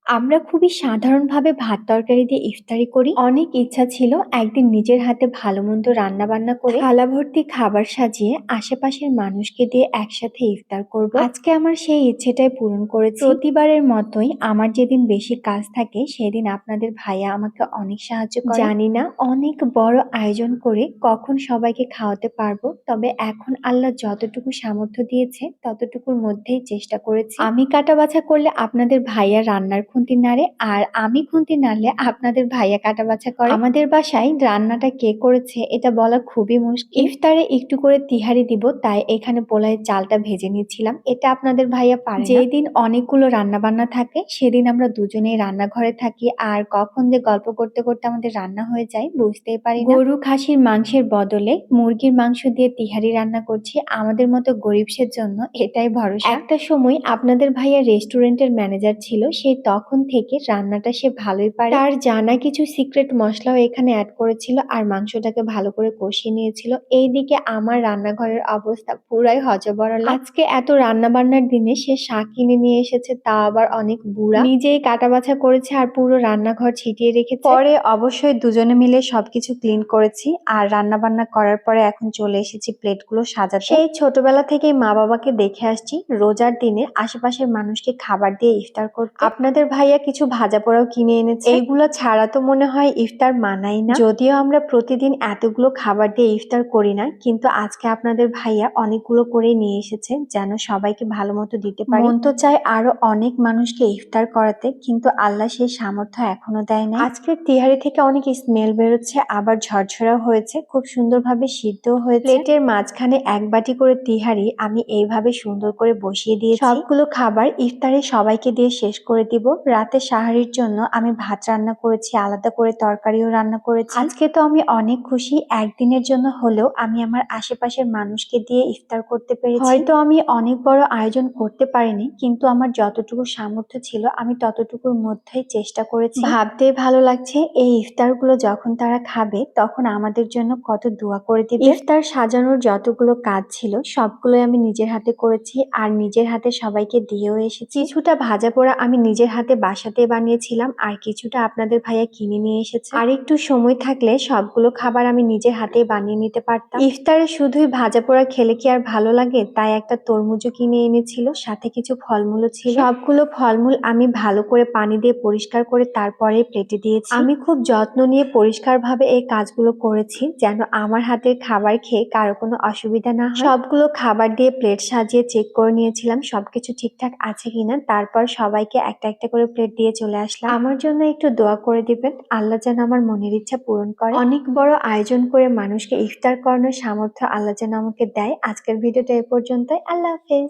আমরা খুবই সাধারণভাবে ভাত তরকারি দিয়ে ইফতারি করি। অনেক ইচ্ছা ছিল একদিন নিজের হাতে ভালো মন্দ রান্না বান্না করে থালা ভর্তি খাবার সাজিয়ে আশেপাশের মানুষকে দিয়ে একসাথে ইফতার করব। আজকে আমার সেই ইচ্ছেটাই পূরণ করেছি। প্রতিবারের মতোই আমার যেদিন বেশি কাজ থাকে সেদিন আপনাদের ভাইয়া আমাকে অনেক সাহায্য করে। জানি না অনেক বড় আয়োজন করে কখন সবাইকে খাওয়াতে পারবো, তবে এখন আল্লাহ যতটুকু সামর্থ্য দিয়েছে ততটুকুর মধ্যেই চেষ্টা করেছি। আমি কাটা বাছা করলে আপনাদের ভাইয়া রান্নার খুন্তি নাড়ে, আর আমি খুন্তি নাড়লে আপনাদের ভাইয়া কাটা বাছা করে। আমাদের বাসায় রান্নাটা কে করেছে এটা বলা খুবই মুশকিল। ইফতারে একটু করে তিহারি দিব, তাই এখানে পোলাওয়ের চালটা ভেজে নিচ্ছিলাম। এটা আপনাদের ভাইয়া পারে না। যেদিন অনেকগুলো রান্না বান্না থাকে সেদিন আমরা দুজনেই রান্নাঘরে থাকি, আর কখন যে গল্প করতে করতে আমাদের রান্না হয়ে যায় বুঝতেই পারি না। গরু খাসির মাংসের বদলে মুরগির মাংস দিয়ে তিহারি রান্না করছি আমাদের মতো গরিবদের জন্য, এটাই ভরসা। একটা সময় আপনাদের ভাইয়া রেস্টুরেন্টের ম্যানেজার ছিল, সেই তখন থেকে রান্নাটা সে ভালোই পারে। তার জানা কিছু সিক্রেট মশলাও এখানে অ্যাড করেছিল আর মাংসটাকে ভালো করে কষিয়ে নিয়েছিল। এইদিকে আমার রান্নাঘরের অবস্থা পুরাই হযবরল। আজকে এত রান্না বান্নার দিনে সে শাক কিনে নিয়ে এসেছে, তা আবার অনেক বুড়া। নিজেই কাটা বাছা করেছে আর পুরো রান্নাঘর ছিটিয়ে রেখেছে। পরে অবশ্যই দুজনে মিলে সবকিছু ক্লিন করেছি, আর রান্না বান্না করার পরে এখন চলে এসেছি প্লেটগুলো সাজাতে। সেই ছোটবেলা থেকেই মা বাবাকে দেখে আসছি রোজার দিনে আশেপাশের মানুষকে খাবার দিয়ে ইফতার করতে। আপনাদের ভাইয়া কিছু ভাজা পোড়াও কিনে এনেছে, এইগুলো ছাড়া তো মনে হয় ইফতার মানাই না। যদিও আমরা প্রতিদিন এতগুলো খাবার দিয়ে ইফতার করি না, কিন্তু আজকে আপনাদের ভাইয়া অনেকগুলো করে নিয়ে এসেছে যেন সবাইকে ভালো মতো দিতে পারি। মন তো চায় আরো অনেক মানুষকে ইফতার করাতে, কিন্তু আল্লাহ সেই সামর্থ্য এখনো দেয় না। আজকের তিহারি থেকে অনেক স্মেল বেরোচ্ছে, আবার ঝরঝরা হয়েছে, খুব সুন্দরভাবে সিদ্ধও হয়েছে। প্লেটের মাঝখানে এক বাটি করে তিহারি আমি এইভাবে সুন্দর করে বসিয়ে দিয়েছি। সবগুলো খাবার ইফতারে সবাইকে দিয়ে শেষ করে দিব। রাতে সাহারির জন্য আমি ভাত রান্না করেছি, আলাদা করে তরকারিও রান্না করেছি। আজকে তো আমি অনেক খুশি, একদিনের জন্য হলেও আমি আমার আশেপাশের মানুষকে দিয়ে ইফতার করতে পেরেছি। হয়তো আমি অনেক বড় আয়োজন করতে পারিনি, কিন্তু আমার যতটুকু সামর্থ্য ছিল আমি ততটুকুর মধ্যেই চেষ্টা করেছি। ভাবতেই ভালো লাগছে এই ইফতারগুলো যখন তারা খাবে তখন আমাদের জন্য কত দোয়া করে দিবে। ইফতার সাজানোর যতগুলো কাজ ছিল সবগুলোই আমি নিজের হাতে করেছি, আর নিজের হাতে সবাইকে দিয়েও এসেছি। কিছুটা ভাজা পোড়া আমি নিজের হাতে বাসাতে বানিয়েছিলাম, আর কিছুটা আপনাদের ভাইয়া কিনে নিয়ে এসেছে। আর একটু সময় থাকলে সবগুলো খাবার আমি নিজের হাতে বানিয়ে নিতে পারতাম। ইফতারে শুধুই ভাজা পোড়া খেলে কি আর ভালো লাগে, তাই একটা তরমুজও কিনে এনেছিল, সাথে কিছু ফলমূলও ছিল। সবগুলো ফলমূল আমি ভালো করে পানি দিয়ে পরিষ্কার করে তারপরে প্লেটে দিয়েছি। আমি খুব যত্ন নিয়ে পরিষ্কারভাবে এই কাজগুলো করেছি যেন আমার হাতের খাবার খেয়ে কারো কোনো অসুবিধা না হয়। সবগুলো খাবার দিয়ে প্লেট সাজিয়ে চেক করে নিয়েছিলাম সবকিছু ঠিকঠাক আছে কিনা, তারপর সবাইকে একটা একটা করে প্লেট দিয়ে চলে আসলাম। আমার জন্য একটু দোয়া করে দিবেন, আল্লাহ যেন আমার মনের ইচ্ছা পূরণ করে। অনেক বড় আয়োজন করে মানুষকে ইফতার করানোর সামর্থ্য আল্লাহ যেন আমাকে দেয়। আজকের ভিডিওটা এ পর্যন্তই। আল্লাহ হাফেজ।